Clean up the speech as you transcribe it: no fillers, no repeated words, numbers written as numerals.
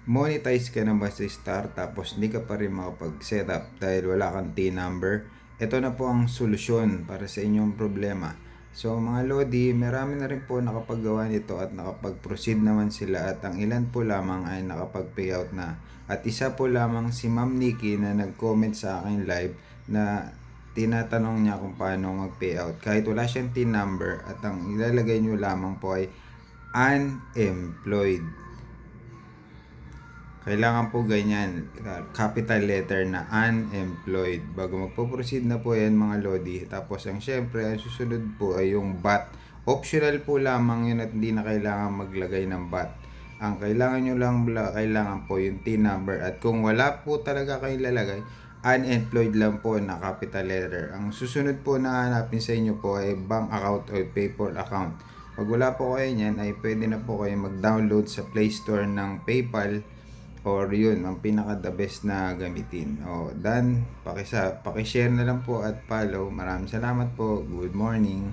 monetize ka na ba sa Star tapos hindi ka pa rin makapag-setup dahil wala kang TIN number? Ito na po ang solusyon para sa inyong problema. So mga Lodi, marami na rin po nakapagawa nito at nakapag-proceed naman sila at ang ilan po lamang ay nakapag-payout na. At isa po lamang si Ma'am Nikki na nag-comment sa akin live na tinatanong niya kung paano mag-payout. Kahit wala siyang TIN number at ang ilalagay nyo lamang po ay unemployed. Kailangan po ganyan, capital letter na unemployed. Bago magpo-proceed na po yan mga Lodi. Tapos ang syempre, ang susunod po ay yung BAT. Optional po lamang yun at hindi na kailangan maglagay ng BAT. Ang kailangan nyo lang, kailangan po yung TIN number. At kung wala po talaga kayong lalagay, unemployed lang po na capital letter. Ang susunod po na hanapin sa inyo po ay bank account o PayPal account. Pag wala po kayo niyan, ay pwede na po kayo mag-download sa Play Store ng PayPal or yun, ang pinaka the best na gamitin. O, done. Paki-share na lang po at follow. Maraming salamat po. Good morning.